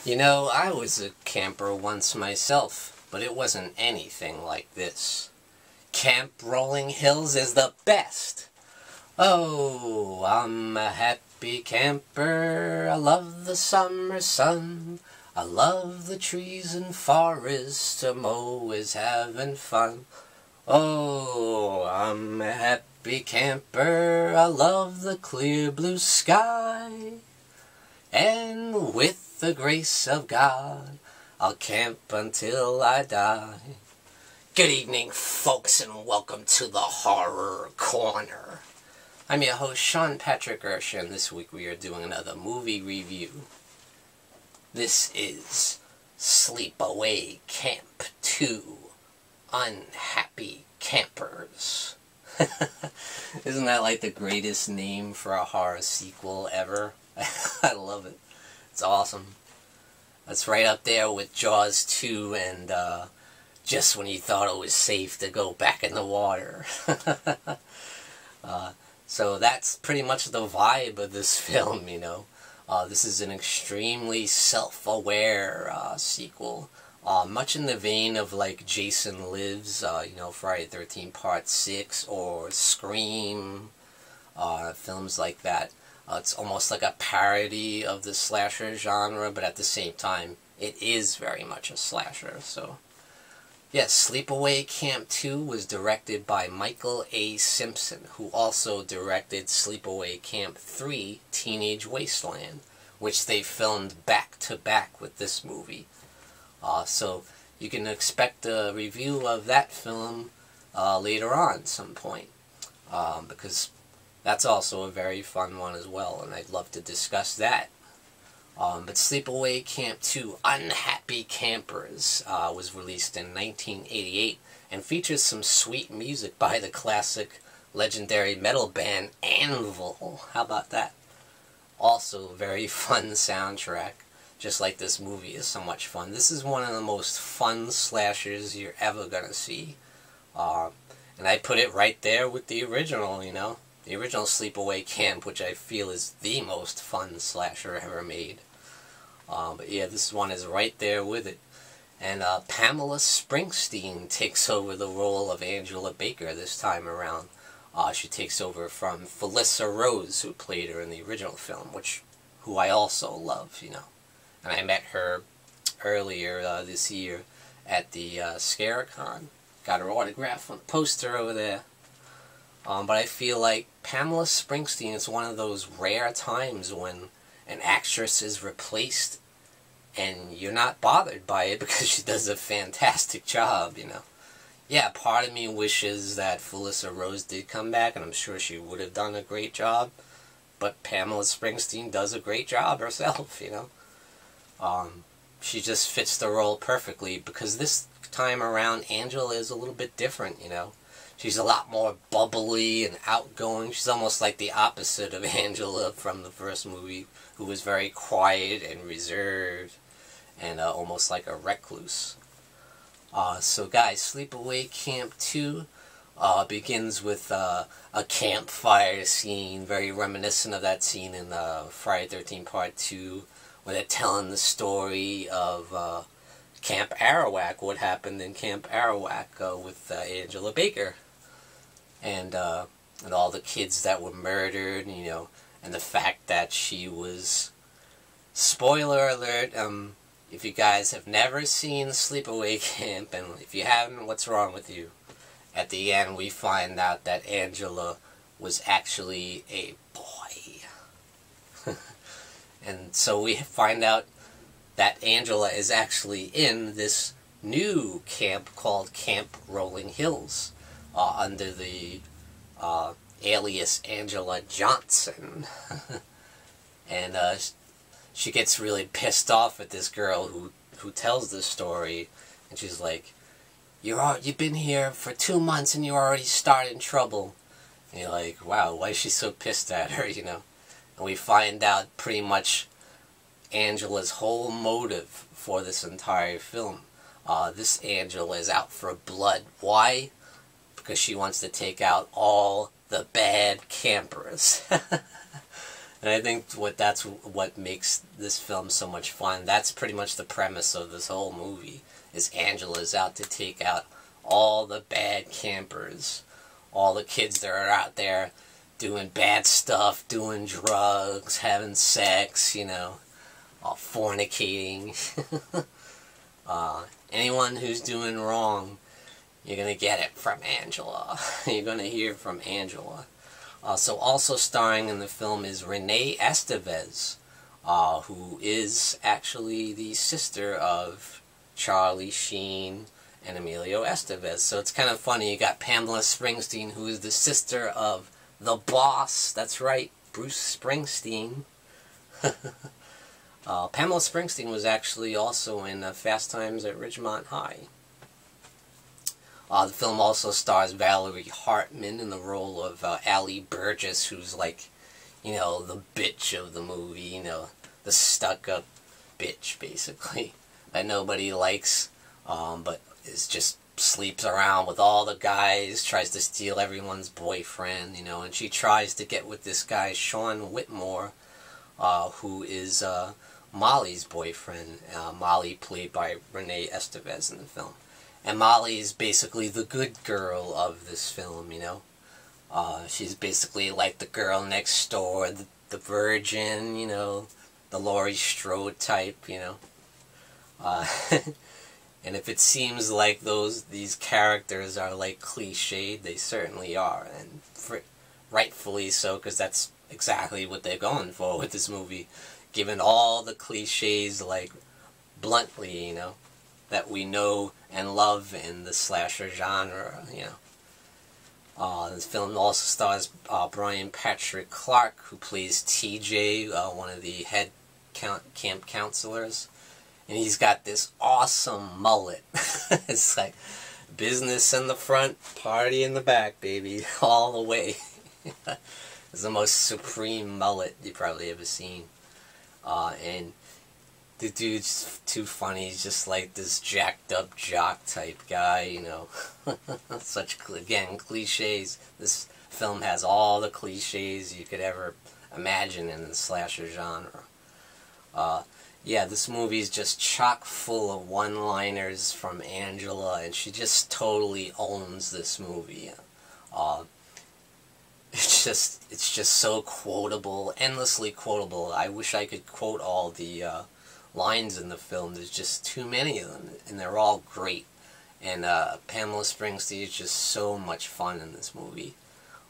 You know, I was a camper once myself, but it wasn't anything like this. Camp Rolling Hills is the best! Oh, I'm a happy camper, I love the summer sun, I love the trees and forests, I'm always having fun. Oh, I'm a happy camper, I love the clear blue sky, and with the grace of God, I'll camp until I die. Good evening, folks, and welcome to the Horror Corner. I'm your host, Sean Patrick Erschen, and this week we are doing another movie review. This is Sleepaway Camp II, Unhappy Campers. Isn't that like the greatest name for a horror sequel ever? I love it. It's awesome. That's right up there with Jaws 2 and Just When You Thought It Was Safe to Go Back in the Water. So that's pretty much the vibe of this film, you know. This is an extremely self-aware sequel. Much in the vein of like Jason Lives, you know, Friday the 13th Part 6 or Scream, films like that. It's almost like a parody of the slasher genre, but at the same time, it is very much a slasher. So, yes, Sleepaway Camp 2 was directed by Michael A. Simpson, who also directed Sleepaway Camp 3, Teenage Wasteland, which they filmed back-to-back with this movie. So, you can expect a review of that film later on at some point, because that's also a very fun one as well, and I'd love to discuss that. But Sleepaway Camp 2, Unhappy Campers, was released in 1988 and features some sweet music by the classic legendary metal band Anvil. How about that? Also, very fun soundtrack, just like this movie is so much fun. This is one of the most fun slashers you're ever gonna see. And I put it right there with the original, you know. The original Sleepaway Camp, which I feel is the most fun slasher ever made. But yeah, this one is right there with it. And Pamela Springsteen takes over the role of Angela Baker this time around. She takes over from Felissa Rose, who played her in the original film, who I also love, you know. And I met her earlier this year at the ScareCon. Got her autograph on the poster over there. But I feel like Pamela Springsteen is one of those rare times when an actress is replaced and you're not bothered by it because she does a fantastic job, you know. Yeah, part of me wishes that Felissa Rose did come back, and I'm sure she would have done a great job, but Pamela Springsteen does a great job herself, you know. She just fits the role perfectly because this time around Angela is a little bit different, you know. She's a lot more bubbly and outgoing. She's almost like the opposite of Angela from the first movie, who was very quiet and reserved and almost like a recluse. So guys, Sleepaway Camp 2 begins with a campfire scene, very reminiscent of that scene in Friday the 13th Part 2, where they're telling the story of Camp Arawak, what happened in Camp Arawak with Angela Baker. And all the kids that were murdered, you know, and the fact that she was, spoiler alert, if you guys have never seen Sleepaway Camp, and if you haven't, what's wrong with you? At the end, we find out that Angela was actually a boy. And so we find out that Angela is actually in this new camp called Camp Rolling Hills, under the alias Angela Johnson. And she gets really pissed off at this girl who tells the story, and she's like, you've been here for 2 months and you already started trouble. And you're like, wow, why is she so pissed at her, you know? And we find out pretty much Angela's whole motive for this entire film. This Angela is out for blood. Why? Because she wants to take out all the bad campers. And I think that's what makes this film so much fun. That's pretty much the premise of this whole movie, is Angela's out to take out all the bad campers, all the kids that are out there doing bad stuff, doing drugs, having sex, you know, fornicating. Anyone who's doing wrong, you're going to get it from Angela. You're going to hear from Angela. So also starring in the film is Renee Estevez, who is actually the sister of Charlie Sheen and Emilio Estevez. So it's kind of funny. You got Pamela Springsteen, who is the sister of the boss. That's right, Bruce Springsteen. Pamela Springsteen was actually also in Fast Times at Ridgemont High. The film also stars Valerie Hartman in the role of Allie Burgess, who's like, you know, the bitch of the movie, you know, the stuck-up bitch, basically, that nobody likes, but is just sleeps around with all the guys, tries to steal everyone's boyfriend, you know, and she tries to get with this guy, Sean Whitmore, who is Molly's boyfriend. Molly played by Renee Estevez in the film. And Molly is basically the good girl of this film, you know. She's basically like the girl next door, the virgin, you know, the Laurie Strode type, you know. And if it seems like these characters are like cliched, they certainly are, and rightfully so, because that's exactly what they're going for with this movie, given all the cliches, like, bluntly, you know, that we know and love in the slasher genre, you know. This film also stars Brian Patrick Clarke, who plays TJ, one of the head camp counselors. And he's got this awesome mullet. It's like business in the front, party in the back, baby, all the way. It's the most supreme mullet you've probably ever seen. And the dude's too funny. He's just like this jacked up jock type guy, you know. Such, again, cliches. This film has all the cliches you could ever imagine in the slasher genre. Yeah, this movie is just chock full of one-liners from Angela, and she just totally owns this movie. It's just so quotable, endlessly quotable. I wish I could quote all the lines in the film. There's just too many of them, and they're all great. And Pamela Springsteen is just so much fun in this movie,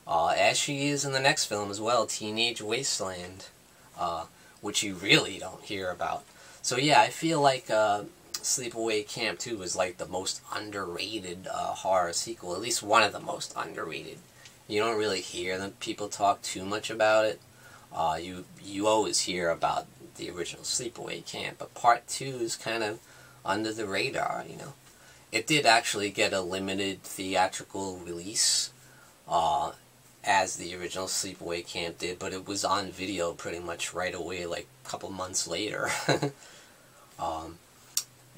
as she is in the next film as well, Teenage Wasteland, which you really don't hear about. So yeah, I feel like Sleepaway Camp 2 is like the most underrated horror sequel, at least one of the most underrated. You don't really hear the people talk too much about it. You always hear about the original Sleepaway Camp, but Part 2 is kind of under the radar, you know. It did actually get a limited theatrical release, as the original Sleepaway Camp did, but it was on video pretty much right away, like a couple months later.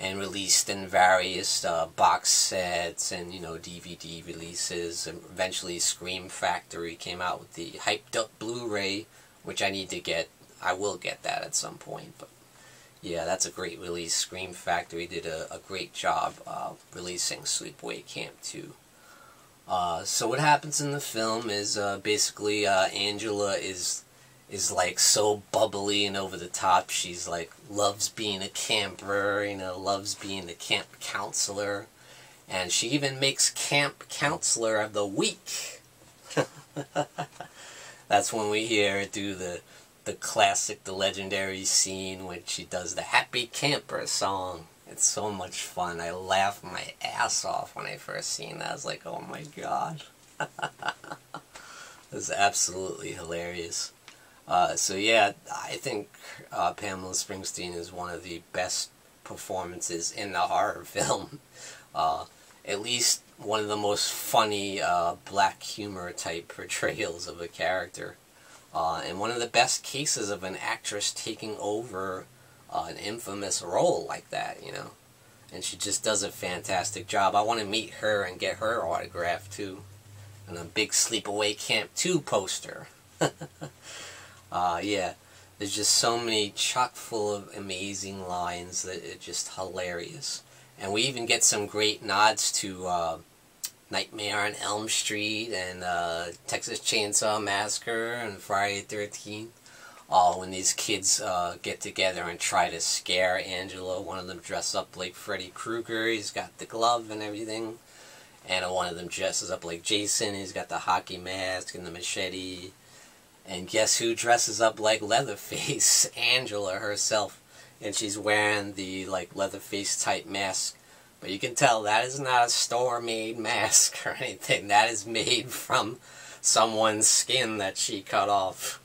And released in various box sets and, you know, DVD releases. And eventually Scream Factory came out with the hyped up Blu-ray, which I need to get. I will get that at some point, but yeah, that's a great release. Scream Factory did a great job releasing Sleepaway Camp 2. So what happens in the film is basically Angela is like so bubbly and over the top. She's like loves being a camper, you know, loves being a camp counselor, and she even makes Camp Counselor of the Week. That's when we hear her do the classic, the legendary scene when she does the Happy Camper song. It's so much fun. I laughed my ass off when I first seen that. I was like, oh my god. It was absolutely hilarious. So yeah, I think Pamela Springsteen is one of the best performances in the horror film. At least one of the most funny black humor type portrayals of a character. And one of the best cases of an actress taking over an infamous role like that, you know. And she just does a fantastic job. I want to meet her and get her autograph too. And a big Sleepaway Camp 2 poster. Yeah, there's just so many chock full of amazing lines that it's just hilarious. And we even get some great nods to Nightmare on Elm Street and Texas Chainsaw Massacre and Friday the 13th. When these kids get together and try to scare Angela. One of them dresses up like Freddy Krueger. He's got the glove and everything. And one of them dresses up like Jason. He's got the hockey mask and the machete. And guess who dresses up like Leatherface? Angela herself. And she's wearing the like Leatherface type mask. But you can tell that is not a store-made mask or anything. That is made from someone's skin that she cut off.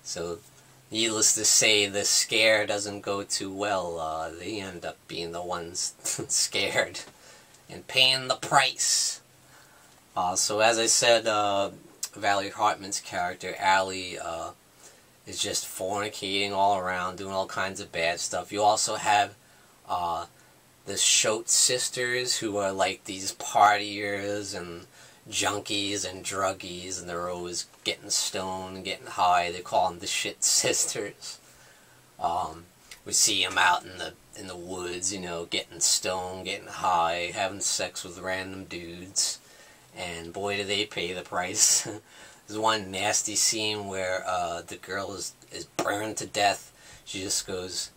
So, needless to say, the scare doesn't go too well. They end up being the ones scared and paying the price. So as I said, Valerie Hartman's character, Allie, is just fornicating all around, doing all kinds of bad stuff. You also have the Schultz sisters, who are like these partiers and junkies and druggies, and they're always getting stoned and getting high. They call them the shit sisters. We see them out in the woods, you know, getting stoned, getting high, having sex with random dudes, and boy do they pay the price. There's one nasty scene where the girl is burned to death. She just goes,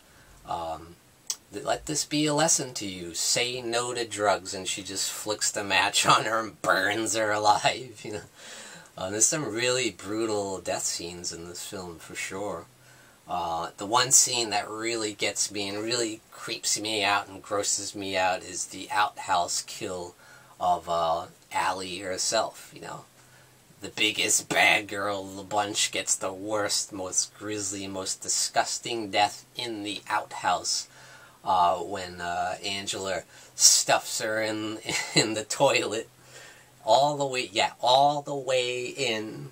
"Let this be a lesson to you. Say no to drugs," and she just flicks the match on her and burns her alive. You know, there's some really brutal death scenes in this film for sure. The one scene that really gets me and really creeps me out and grosses me out is the outhouse kill of Allie herself. You know, the biggest bad girl of the bunch gets the worst, most grisly, most disgusting death in the outhouse. When Angela stuffs her in the toilet all the way in.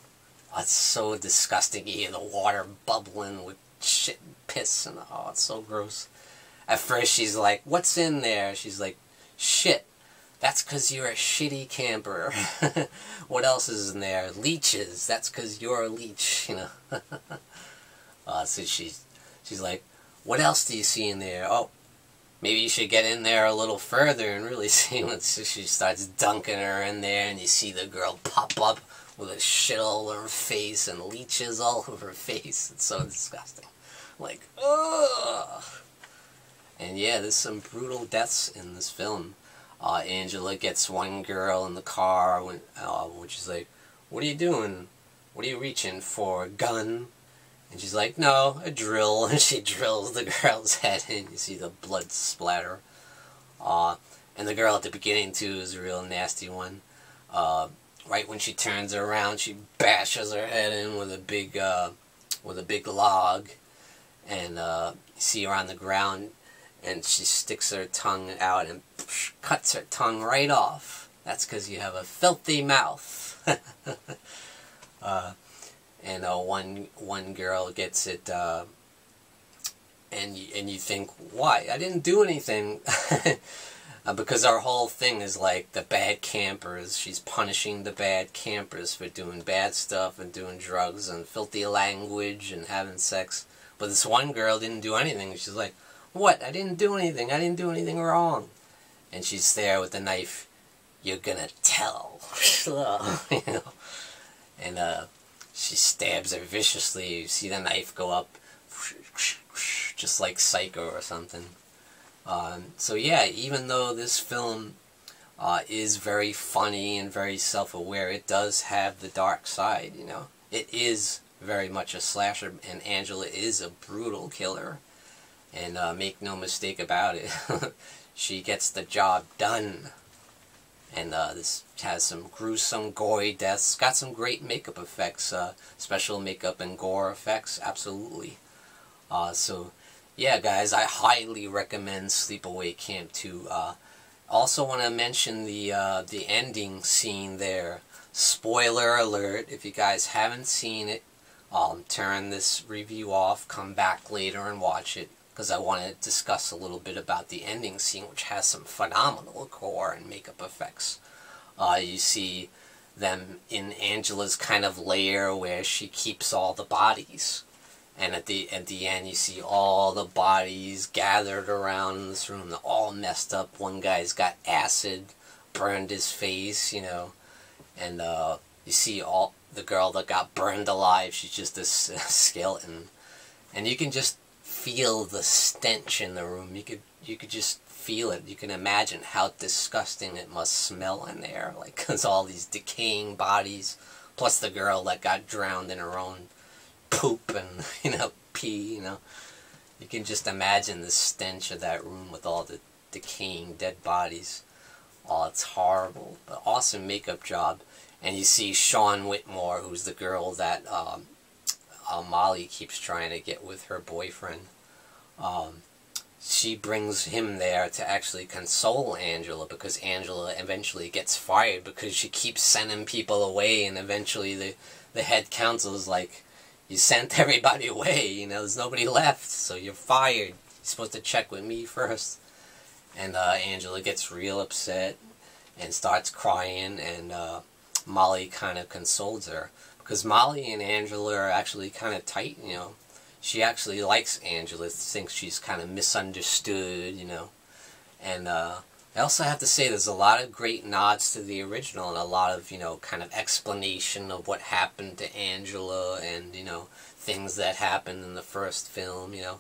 It's so disgusting. You hear the water bubbling with shit and piss, and oh, it's so gross. At first she's like, "What's in there?" She's like, "Shit. That's 'cause you're a shitty camper." "What else is in there?" "Leeches. That's 'cause you're a leech," you know. So she's like, "What else do you see in there?" "Oh, maybe you should get in there a little further and really see what." So she starts dunking her in there, and you see the girl pop up with a shit all over her face and leeches all over her face. It's so disgusting. Like, ugh. And yeah, there's some brutal deaths in this film. Angela gets one girl in the car when she's like, "What are you doing? What are you reaching for? A gun?" And she's like, "No, a drill." And she drills the girl's head in. You see the blood splatter. And the girl at the beginning, too, is a real nasty one. Right when she turns around, she bashes her head in with a big log. And you see her on the ground, and she sticks her tongue out and cuts her tongue right off. That's 'cause you have a filthy mouth. And one girl gets it, and you think, why? I didn't do anything. Because our whole thing is like the bad campers. She's punishing the bad campers for doing bad stuff and doing drugs and filthy language and having sex. But this one girl didn't do anything. She's like, "What? I didn't do anything. I didn't do anything wrong." And she's there with the knife. "You're gonna tell." You know? And she stabs her viciously. You see the knife go up, just like Psycho or something. So yeah, even though this film is very funny and very self-aware, it does have the dark side, you know. It is very much a slasher, and Angela is a brutal killer. And make no mistake about it, she gets the job done. And this has some gruesome, gory deaths. Got some great makeup effects, special makeup and gore effects, absolutely. So, yeah, guys, I highly recommend Sleepaway Camp 2. Also want to mention the ending scene there. Spoiler alert, if you guys haven't seen it, turn this review off, come back later and watch it, because I want to discuss a little bit about the ending scene, which has some phenomenal gore and makeup effects. You see them in Angela's kind of lair where she keeps all the bodies. And at the end, you see all the bodies gathered around this room. They're all messed up. One guy's got acid, burned his face, you know. And you see all the girl that got burned alive. She's just this skeleton. And you can just feel the stench in the room. You could just feel it. You can imagine how disgusting it must smell in there. Like, because all these decaying bodies, plus the girl that got drowned in her own poop and, you know, pee, you know. You can just imagine the stench of that room with all the decaying dead bodies. Oh, it's horrible. But awesome makeup job. And you see Sean Whitmore, who's the girl that Molly keeps trying to get with her boyfriend. She brings him there to actually console Angela, because Angela eventually gets fired because she keeps sending people away, and eventually the head counsel is like, you sent everybody away, you know, there's nobody left, so you're fired. You're supposed to check with me first. And Angela gets real upset and starts crying, and Molly kind of consoles her. Because Molly and Angela are actually kind of tight, you know. She actually likes Angela, thinks she's kind of misunderstood, you know. And I also have to say there's a lot of great nods to the original and a lot of, you know, kind of explanation of what happened to Angela and, you know, things that happened in the first film, you know.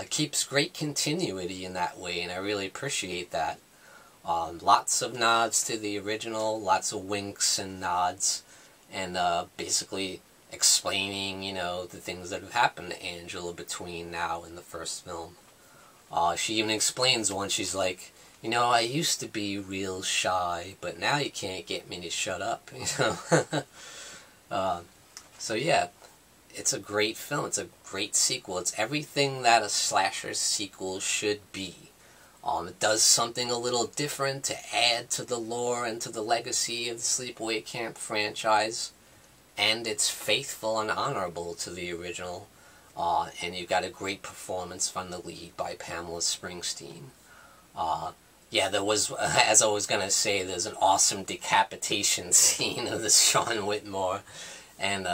It keeps great continuity in that way, and I really appreciate that. Lots of nods to the original, lots of winks and nods, and basically explaining, you know, the things that have happened to Angela between now and the first film. She even explains one, she's like, you know, I used to be real shy, but now you can't get me to shut up, you know. So yeah, it's a great film, it's a great sequel, it's everything that a slasher sequel should be. It does something a little different to add to the lore and to the legacy of the Sleepaway Camp franchise. And it's faithful and honorable to the original. And you got a great performance from the lead by Pamela Springsteen. Yeah, there was, as I was going to say, there's an awesome decapitation scene of this Sean Whitmore. And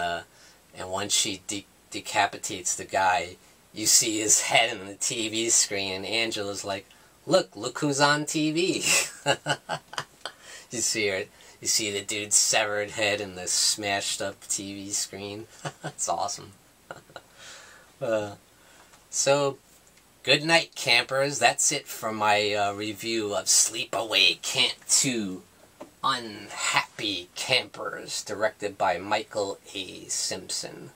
once she decapitates the guy, you see his head on the TV screen, and Angela's like, look who's on TV. You see her. You see the dude's severed head in the smashed up TV screen. That's awesome. So, good night, campers. That's it for my review of Sleepaway Camp II, Unhappy Campers, directed by Michael A. Simpson.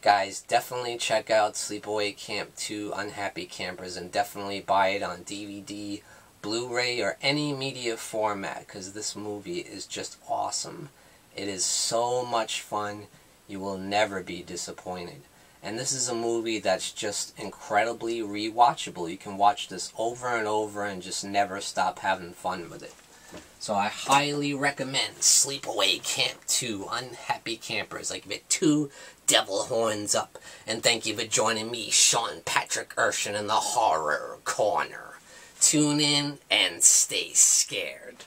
Guys, definitely check out Sleepaway Camp II, Unhappy Campers, and definitely buy it on DVD, Blu-ray, or any media format, because this movie is just awesome. It is so much fun, you will never be disappointed. And this is a movie that's just incredibly rewatchable. You can watch this over and over and just never stop having fun with it. So I highly recommend Sleepaway Camp II, Unhappy Campers. I give it 2 devil horns up. And thank you for joining me, Sean Patrick Erschen, in the Horror Corner. Tune in and stay scared.